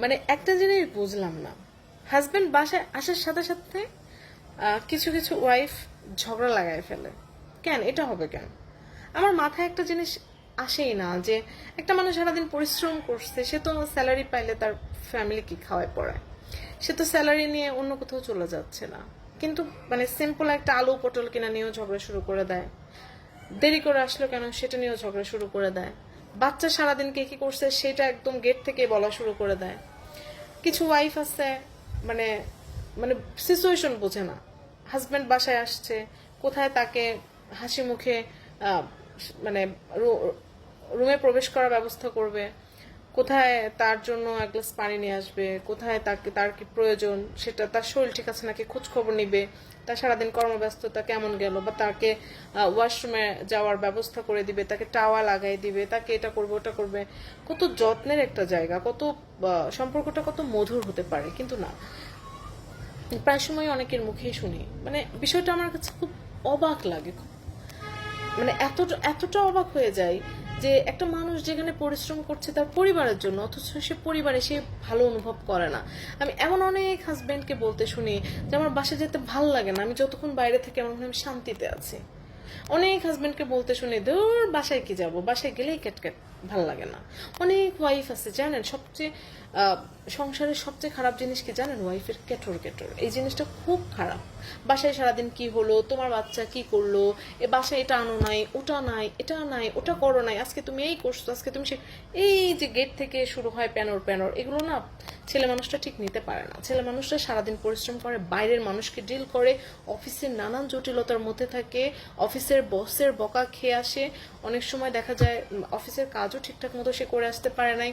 মানে একটা জিনিস বুঝলাম না, হাজবেন্ড বাসায় আসার সাথে সাথে কিছু কিছু ওয়াইফ ঝগড়া লাগায় ফেলে। কেন এটা হবে কেন? আমার মাথায় একটা জিনিস আসেই না যে একটা মানুষ সারাদিন পরিশ্রম করছে, সে তো স্যালারি পাইলে তার ফ্যামিলি কি খাওয়ায় পড়ায়, সে তো স্যালারি নিয়ে অন্য কোথাও চলে যাচ্ছে না। কিন্তু মানে সিম্পল একটা আলু পটল কিনা নিয়েও ঝগড়া শুরু করে দেয়, দেরি করে আসলো কেন সেটা নিয়েও ঝগড়া শুরু করে দেয়, বাচ্চা সারাদিন কে কি করছে সেটা একদম গেট থেকে বলা শুরু করে দেয়। কিছু ওয়াইফ আছে মানে মানে সিচুয়েশন বোঝে না, হাজব্যান্ড বাসায় আসছে, কোথায় তাকে হাসি মুখে মানে রুমে প্রবেশ করার ব্যবস্থা করবে, কোথায় তার জন্য এক গ্লাস পানি নিয়ে আসবে, কোথায় তার কি প্রয়োজন সেটা, তার শরীর ঠিক আছে নাকি খোঁজ খবর নিবে, তার সারাদিন কর্মব্যস্ততা কেমন গেল, বা তাকে ওয়াশরুমে যাওয়ার ব্যবস্থা করে দিবে, তাকে টাওয়া লাগাই দিবে, তাকে এটা করবে ওটা করবে। কত যত্নের একটা জায়গা, কত সম্পর্কটা কত মধুর হতে পারে, কিন্তু না, প্রায় সময় অনেকের মুখেই শুনি। মানে বিষয়টা আমার কাছে খুব অবাক লাগে, খুব মানে এতটা অবাক হয়ে যায় যে একটা মানুষ যেখানে পরিশ্রম করছে তার পরিবারের জন্য, অথচ সে পরিবারে সে ভালো অনুভব করে না। আমি এমন অনেক হাজবেন্ডকে বলতে শুনি যে আমার বাসায় যেতে ভাল লাগে না, আমি যতক্ষণ বাইরে থেকে আমার মনে হয় আমি শান্তিতে আছি। অনেক হাজবেন্ডকে বলতে শুনি ধুর বাসায় কি যাব, বাসায় গেলেই ক্যাটক্যাট ভাল লাগে না। অনেক ওয়াইফ আছে জানেন, সবচেয়ে সংসারের সবচেয়ে খারাপ জিনিস কি জানেন? ওয়াইফের কেটর কেটর, এই জিনিসটা খুব খারাপ। বাসায় সারাদিন কি হলো, তোমার বাচ্চা কি করলো, এ বাসায় এটা আনো নাই, ওটা নাই, এটা নাই, ওটা করো নাই, আজকে তুমি এই করছো, আজকে তুমি সে, এই যে গেট থেকে শুরু হয় প্যানর প্যানর, এগুলো না ছেলে মানুষটা ঠিক নিতে পারে না। ছেলে মানুষটা সারাদিন পরিশ্রম করে, বাইরের মানুষকে ডিল করে, অফিসের নানান জটিলতার মধ্যে থাকে, অফিসের বসের বকা খেয়ে আসে, অনেক সময় দেখা যায় অফিসের কাজও ঠিকঠাক মতো সে করে আসতে পারে নাই,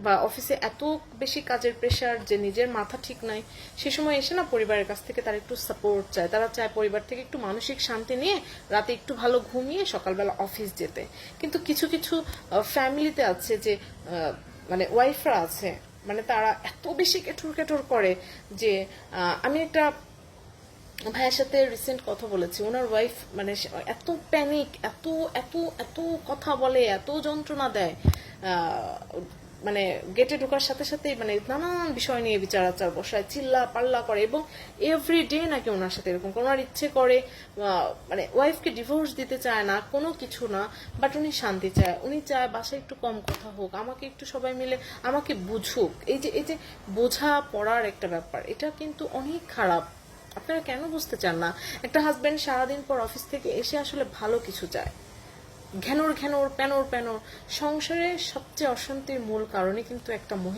বা অফিসে এত বেশি কাজের প্রেশার যে নিজের মাথা ঠিক নাই। সে সময় এসে না পরিবারের কাছ থেকে তারা একটু সাপোর্ট চায়, তারা চায় পরিবার থেকে একটু মানসিক শান্তি নিয়ে রাতে একটু ভালো ঘুমিয়ে সকালবেলা অফিস যেতে। কিন্তু কিছু কিছু ফ্যামিলিতে আছে যে মানে ওয়াইফরা আছে, মানে তারা এত বেশি কেটুর কেটুর করে যে আমি একটা ভাইয়ের সাথে রিসেন্ট কথা বলেছি, ওনার ওয়াইফ মানে এত প্যানিক, এত এত এত কথা বলে, এত যন্ত্রণা দেয়, মানে গেটে ঢোকার সাথে সাথেই মানে নানান বিষয় নিয়ে বিচার আচার বসায়, চিল্লা পাল্লা করে, এবং এভরি ডে নাকি ওনার সাথে এরকম। ওনার ইচ্ছে করে মানে ওয়াইফকে ডিভোর্স দিতে চায় না, কোনো কিছু না, বাট উনি শান্তি চায়, উনি চায় বাসায় একটু কম কথা হোক, আমাকে একটু সবাই মিলে আমাকে বুঝুক। এই যে বোঝা পড়ার একটা ব্যাপার, এটা কিন্তু অনেক খারাপ। আপনারা কেন বুঝতে চান না? একটা হাজবেন্ড সারাদিন পর অফিস থেকে এসে আসলে ভালো কিছু চায়, ঘ্যানোর ঘ্যানোর প্যানোর প্যানোর। সংসারে সবচেয়ে অশান্তির মূল কারণে কিন্তু একটা মহিলা